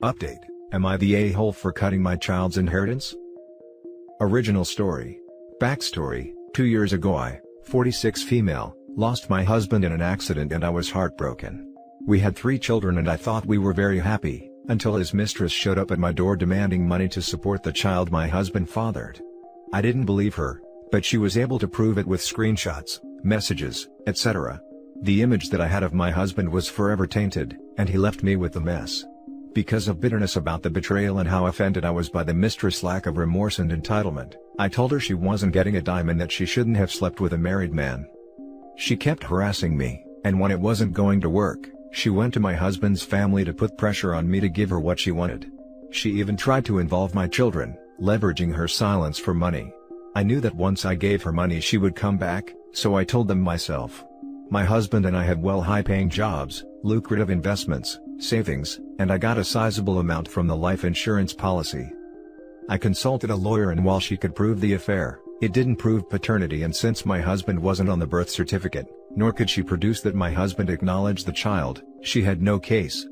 Update: am I the a-hole for cutting my child's inheritance? Original story. Backstory: 2 years ago I, 46 female, lost my husband in an accident and I was heartbroken. We had 3 children and I thought we were very happy, until his mistress showed up at my door demanding money to support the child my husband fathered. I didn't believe her, but she was able to prove it with screenshots, messages, etc. The image that I had of my husband was forever tainted, and he left me with the mess. Because of bitterness about the betrayal and how offended I was by the mistress' lack of remorse and entitlement, I told her she wasn't getting a dime and that she shouldn't have slept with a married man. She kept harassing me, and when it wasn't going to work, she went to my husband's family to put pressure on me to give her what she wanted. She even tried to involve my children, leveraging her silence for money. I knew that once I gave her money she would come back, so I told them myself. My husband and I had high-paying jobs, lucrative investments, savings, and I got a sizable amount from the life insurance policy. I consulted a lawyer and while she could prove the affair, it didn't prove paternity, and since my husband wasn't on the birth certificate, nor could she produce that my husband acknowledged the child, she had no case.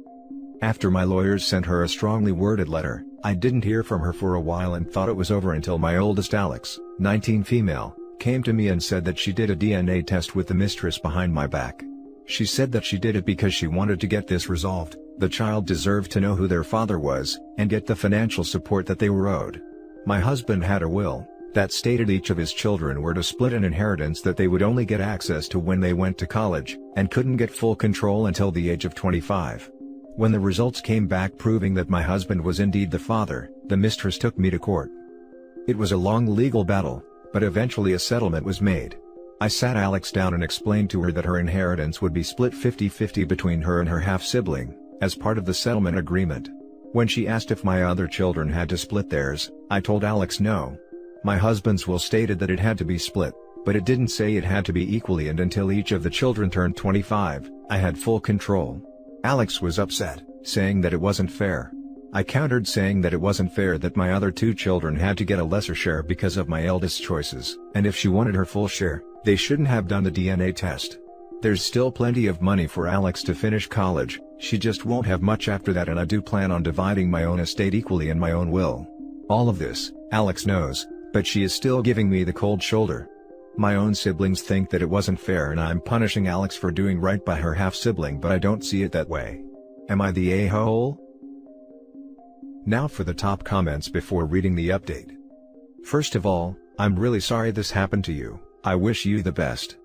After my lawyers sent her a strongly worded letter, I didn't hear from her for a while and thought it was over until my oldest Alex, 19 female, came to me and said that she did a DNA test with the mistress behind my back. She said that she did it because she wanted to get this resolved. The child deserved to know who their father was, and get the financial support that they were owed. My husband had a will that stated each of his children were to split an inheritance that they would only get access to when they went to college, and couldn't get full control until the age of 25. When the results came back proving that my husband was indeed the father, the mistress took me to court. It was a long legal battle, but eventually a settlement was made. I sat Alex down and explained to her that her inheritance would be split 50-50 between her and her half-sibling, as part of the settlement agreement. When she asked if my other children had to split theirs, I told Alex no. My husband's will stated that it had to be split, but it didn't say it had to be equally, and until each of the children turned 25, I had full control. Alex was upset, saying that it wasn't fair. I countered saying that it wasn't fair that my other 2 children had to get a lesser share because of my eldest's choices, and if she wanted her full share, they shouldn't have done the DNA test. There's still plenty of money for Alex to finish college, she just won't have much after that, and I do plan on dividing my own estate equally in my own will. All of this, Alex knows, but she is still giving me the cold shoulder. My own siblings think that it wasn't fair and I'm punishing Alex for doing right by her half-sibling, but I don't see it that way. Am I the a-hole? Now for the top comments before reading the update. First of all, I'm really sorry this happened to you. I wish you the best.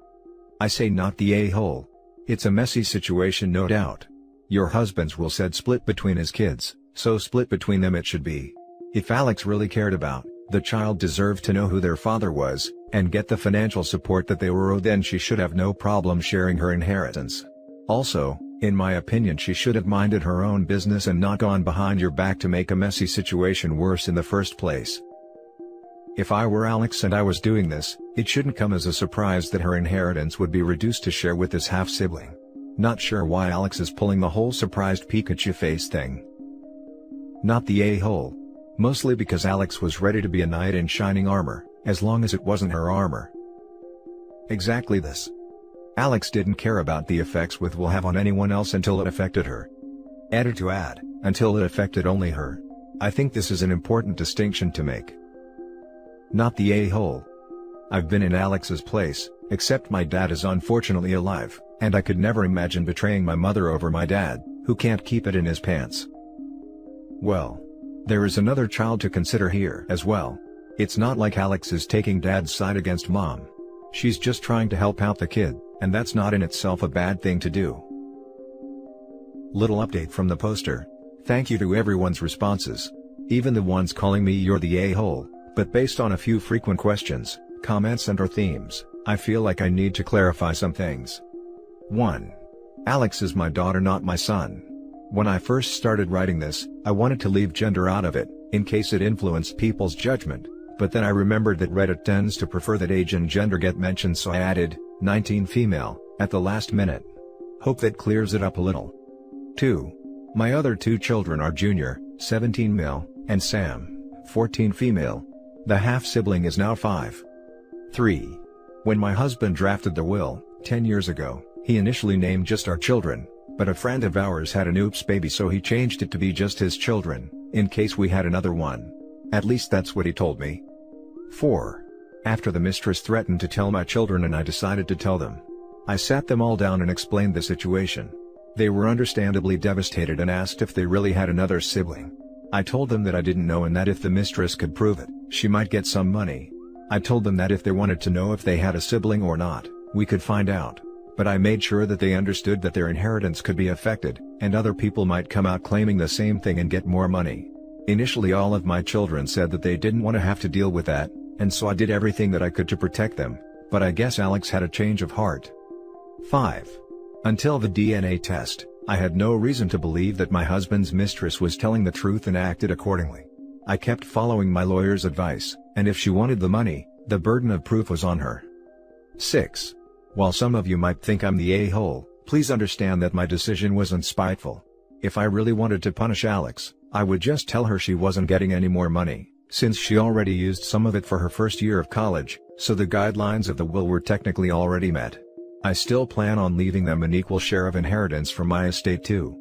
I say not the a-hole. It's a messy situation, no doubt. Your husband's will said split between his kids, so split between them it should be. If Alex really cared about the child deserved to know who their father was, and get the financial support that they were owed, then she should have no problem sharing her inheritance. Also, in my opinion, she should have minded her own business and not gone behind your back to make a messy situation worse in the first place. If I were Alex and I was doing this, it shouldn't come as a surprise that her inheritance would be reduced to share with this half-sibling. Not sure why Alex is pulling the whole surprised Pikachu face thing. Not the a-hole. Mostly because Alex was ready to be a knight in shining armor, as long as it wasn't her armor. Exactly this. Alex didn't care about the effects will have on anyone else until it affected her. Added to add, until it affected only her. I think this is an important distinction to make. Not the a-hole. I've been in Alex's place, except my dad is unfortunately alive, and I could never imagine betraying my mother over my dad, who can't keep it in his pants. Well, there is another child to consider here as well. It's not like Alex is taking dad's side against mom. She's just trying to help out the kid, and that's not in itself a bad thing to do. Little update from the poster. Thank you to everyone's responses. Even the ones calling me you're the a-hole, but based on a few frequent questions, comments and/or themes, I feel like I need to clarify some things. 1. Alex is my daughter, not my son. When I first started writing this, I wanted to leave gender out of it, in case it influenced people's judgment, but then I remembered that Reddit tends to prefer that age and gender get mentioned, so I added 19 female at the last minute. Hope that clears it up a little. 2. My other 2 children are Junior, 17 male, and Sam, 14 female. The half-sibling is now 5. 3. When my husband drafted the will, 10 years ago, he initially named just our children, But a friend of ours had an oops baby, so he changed it to be just his children, in case we had another one. At least that's what he told me. 4. After the mistress threatened to tell my children and I decided to tell them. I sat them all down and explained the situation. They were understandably devastated and asked if they really had another sibling. I told them that I didn't know and that if the mistress could prove it, she might get some money. I told them that if they wanted to know if they had a sibling or not, we could find out. But I made sure that they understood that their inheritance could be affected, and other people might come out claiming the same thing and get more money. Initially all of my children said that they didn't want to have to deal with that, and so I did everything that I could to protect them, but I guess Alex had a change of heart. 5. Until the DNA test, I had no reason to believe that my husband's mistress was telling the truth and acted accordingly. I kept following my lawyer's advice, and if she wanted the money, the burden of proof was on her. 6. While some of you might think I'm the a-hole, please understand that my decision wasn't spiteful. If I really wanted to punish Alex, I would just tell her she wasn't getting any more money, since she already used some of it for her first year of college, so the guidelines of the will were technically already met. I still plan on leaving them an equal share of inheritance from my estate too.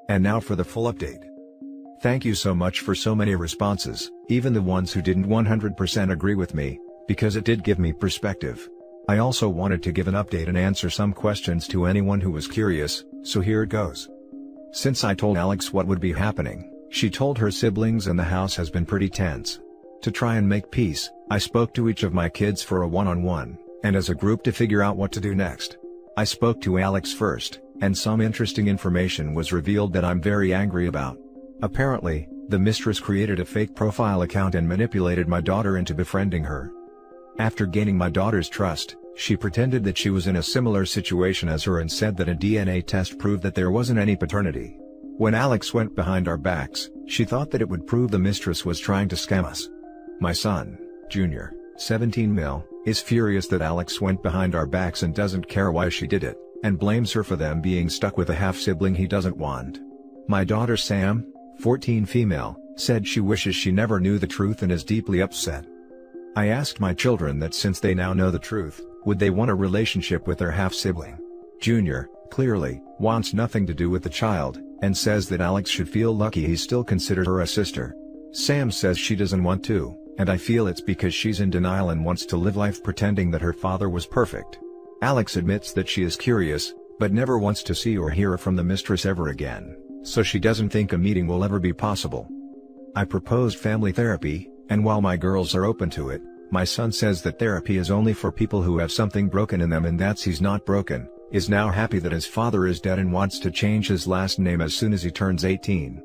And now for the full update. Thank you so much for so many responses, even the ones who didn't 100% agree with me, because it did give me perspective. I also wanted to give an update and answer some questions to anyone who was curious, so here it goes. Since I told Alex what would be happening, she told her siblings and the house has been pretty tense. To try and make peace, I spoke to each of my kids for a one-on-one, and as a group to figure out what to do next. I spoke to Alex first, and some interesting information was revealed that I'm very angry about. Apparently, the mistress created a fake profile account and manipulated my daughter into befriending her. After gaining my daughter's trust, she pretended that she was in a similar situation as her and said that a DNA test proved that there wasn't any paternity. When Alex went behind our backs, she thought that it would prove the mistress was trying to scam us. My son, Junior, 17 mil, is furious that Alex went behind our backs and doesn't care why she did it, and blames her for them being stuck with a half-sibling he doesn't want. My daughter Sam, 14 female, said she wishes she never knew the truth and is deeply upset. I asked my children that since they now know the truth, would they want a relationship with their half-sibling. Junior, clearly, wants nothing to do with the child, and says that Alex should feel lucky he still considered her a sister. Sam says she doesn't want to, and I feel it's because she's in denial and wants to live life pretending that her father was perfect. Alex admits that she is curious, but never wants to see or hear from the mistress ever again, so she doesn't think a meeting will ever be possible. I proposed family therapy, and while my girls are open to it, my son says that therapy is only for people who have something broken in them and that's he's not broken, is now happy that his father is dead and wants to change his last name as soon as he turns 18.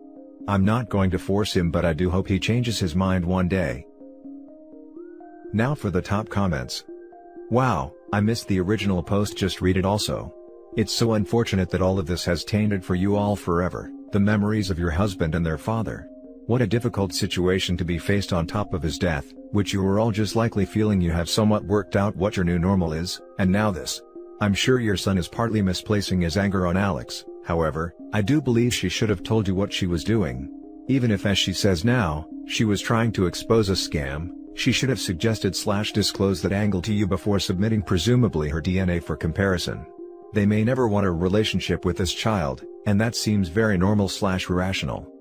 I'm not going to force him, but I do hope he changes his mind one day. Now for the top comments. Wow, I missed the original post, just read it also. It's so unfortunate that all of this has tainted for you all forever, the memories of your husband and their father. What a difficult situation to be faced on top of his death, which you were all just likely feeling you have somewhat worked out what your new normal is, and now this. I'm sure your son is partly misplacing his anger on Alex, however, I do believe she should have told you what she was doing. Even if, as she says now, she was trying to expose a scam, she should have suggested/disclosed that angle to you before submitting presumably her DNA for comparison. They may never want a relationship with this child, and that seems very normal/irrational.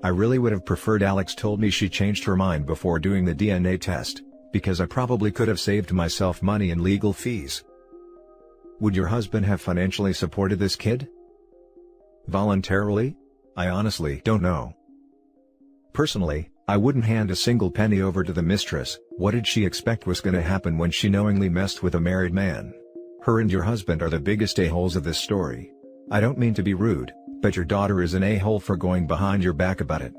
I really would have preferred Alex told me she changed her mind before doing the DNA test, because I probably could have saved myself money and legal fees. Would your husband have financially supported this kid? Voluntarily? I honestly don't know. Personally, I wouldn't hand a single penny over to the mistress. What did she expect was gonna happen when she knowingly messed with a married man? Her and your husband are the biggest a-holes of this story. I don't mean to be rude, but your daughter is an a-hole for going behind your back about it.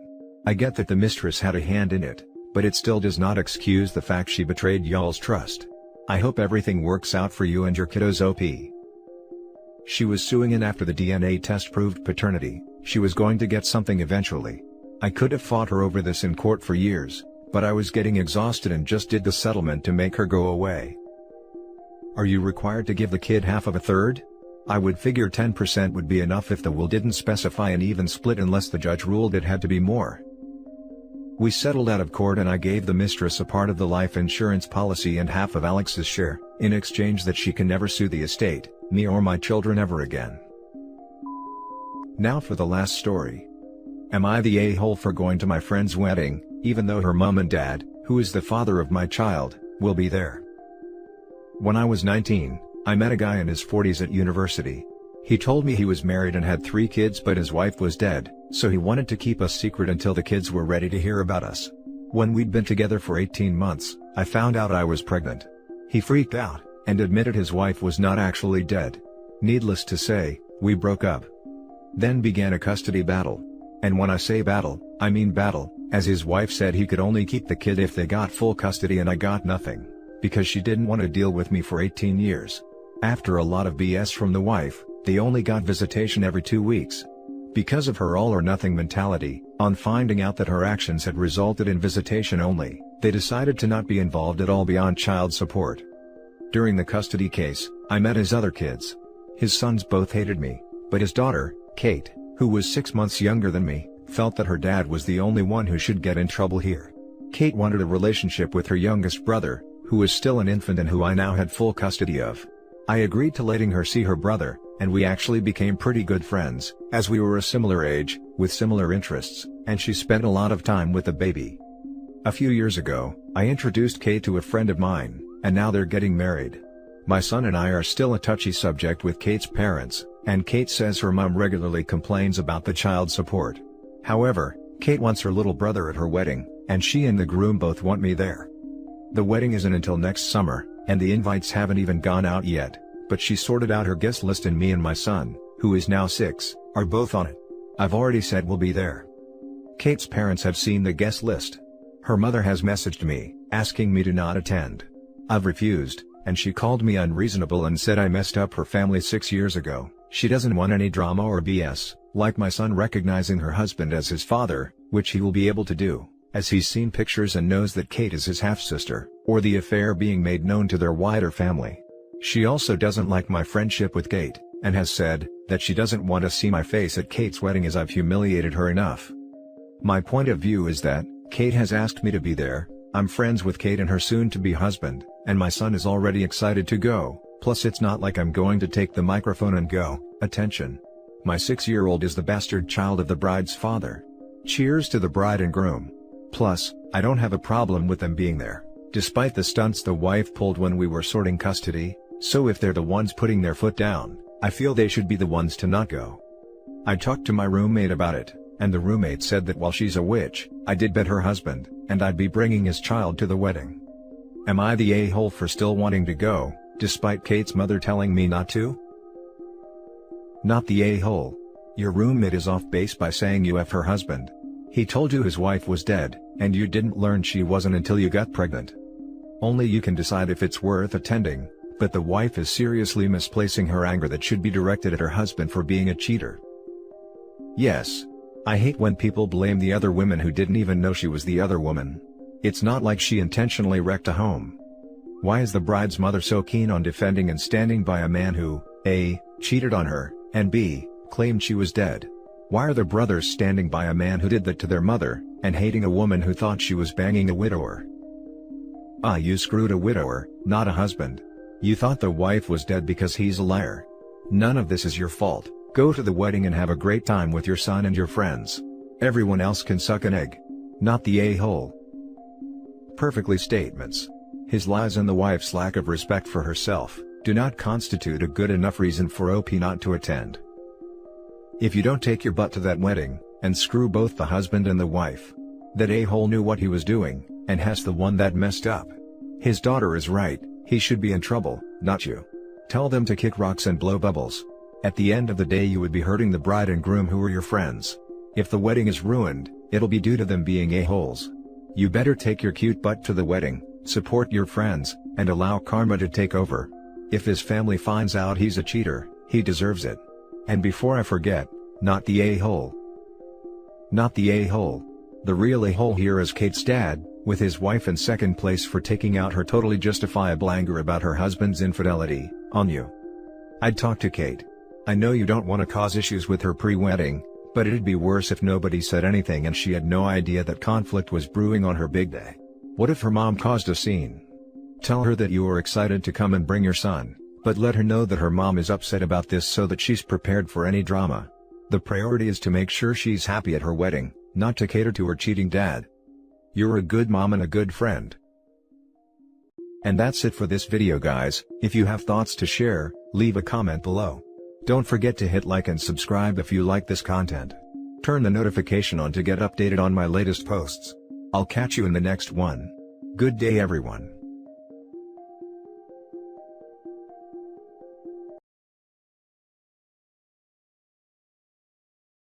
I get that the mistress had a hand in it, but it still does not excuse the fact she betrayed y'all's trust. I hope everything works out for you and your kiddos. OP. She was suing, and after the DNA test proved paternity, she was going to get something eventually. I could have fought her over this in court for years, but I was getting exhausted and just did the settlement to make her go away. Are you required to give the kid half of a third? I would figure 10% would be enough if the will didn't specify an even split unless the judge ruled it had to be more. We settled out of court and I gave the mistress a part of the life insurance policy and half of Alex's share, in exchange that she can never sue the estate, me or my children ever again. Now for the last story. Am I the a-hole for going to my friend's wedding, even though her mom and dad, who is the father of my child, will be there? When I was 19, I met a guy in his 40s at university. He told me he was married and had 3 kids but his wife was dead, so he wanted to keep us secret until the kids were ready to hear about us. When we'd been together for 18 months, I found out I was pregnant. He freaked out, and admitted his wife was not actually dead. Needless to say, we broke up. Then began a custody battle. And when I say battle, I mean battle, as his wife said he could only keep the kid if they got full custody and I got nothing, because she didn't want to deal with me for 18 years. After a lot of BS from the wife, they only got visitation every 2 weeks. Because of her all-or-nothing mentality, on finding out that her actions had resulted in visitation only, they decided to not be involved at all beyond child support. During the custody case, I met his other kids. His sons both hated me, but his daughter, Kate, who was 6 months younger than me, felt that her dad was the only one who should get in trouble here. Kate wanted a relationship with her youngest brother, who was still an infant and who I now had full custody of. I agreed to letting her see her brother, and we actually became pretty good friends, as we were a similar age, with similar interests, and she spent a lot of time with the baby. A few years ago, I introduced Kate to a friend of mine, and now they're getting married. My son and I are still a touchy subject with Kate's parents, and Kate says her mom regularly complains about the child support. However, Kate wants her little brother at her wedding, and she and the groom both want me there. The wedding isn't until next summer, and the invites haven't even gone out yet, but she sorted out her guest list and me and my son, who is now 6, are both on it. I've already said we'll be there. Kate's parents have seen the guest list. Her mother has messaged me, asking me to not attend. I've refused, and she called me unreasonable and said I messed up her family 6 years ago. She doesn't want any drama or BS, like my son recognizing her husband as his father, which he will be able to do, as he's seen pictures and knows that Kate is his half-sister, or the affair being made known to their wider family. She also doesn't like my friendship with Kate, and has said that she doesn't want to see my face at Kate's wedding as I've humiliated her enough. My point of view is that Kate has asked me to be there. I'm friends with Kate and her soon-to-be husband, and my son is already excited to go, plus it's not like I'm going to take the microphone and go, "Attention. My 6-year-old is the bastard child of the bride's father. Cheers to the bride and groom." Plus, I don't have a problem with them being there, despite the stunts the wife pulled when we were sorting custody, so if they're the ones putting their foot down, I feel they should be the ones to not go. I talked to my roommate about it, and the roommate said that while she's a witch, I did bet her husband, and I'd be bringing his child to the wedding. Am I the a-hole for still wanting to go, despite Kate's mother telling me not to? Not the a-hole. Your roommate is off base by saying you F her husband. He told you his wife was dead, and you didn't learn she wasn't until you got pregnant. Only you can decide if it's worth attending, but the wife is seriously misplacing her anger that should be directed at her husband for being a cheater. Yes. I hate when people blame the other women who didn't even know she was the other woman. It's not like she intentionally wrecked a home. Why is the bride's mother so keen on defending and standing by a man who, A, cheated on her, and B, claimed she was dead? Why are the brothers standing by a man who did that to their mother, and hating a woman who thought she was banging a widower? You screwed a widower, not a husband. You thought the wife was dead because he's a liar. None of this is your fault. Go to the wedding and have a great time with your son and your friends. Everyone else can suck an egg. Not the a-hole. Perfectly statements. His lies and the wife's lack of respect for herself do not constitute a good enough reason for OP not to attend. If you don't take your butt to that wedding, and screw both the husband and the wife, that a-hole knew what he was doing, and has the one that messed up. His daughter is right, he should be in trouble, not you. Tell them to kick rocks and blow bubbles. At the end of the day you would be hurting the bride and groom who are your friends. If the wedding is ruined, it'll be due to them being a-holes. You better take your cute butt to the wedding, support your friends, and allow karma to take over. If his family finds out he's a cheater, he deserves it. And before I forget, not the a-hole. Not the a-hole. The real a-hole here is Kate's dad, with his wife in second place for taking out her totally justifiable anger about her husband's infidelity on you. I'd talk to Kate. I know you don't want to cause issues with her pre-wedding, But it'd be worse if nobody said anything and she had no idea that conflict was brewing on her big day. What if her mom caused a scene? Tell her that you are excited to come and bring your son, but let her know that her mom is upset about this so that she's prepared for any drama. The priority is to make sure she's happy at her wedding, not to cater to her cheating dad. You're a good mom and a good friend. And that's it for this video, guys. If you have thoughts to share, leave a comment below. Don't forget to hit like and subscribe if you like this content. Turn the notification on to get updated on my latest posts. I'll catch you in the next one. Good day, everyone.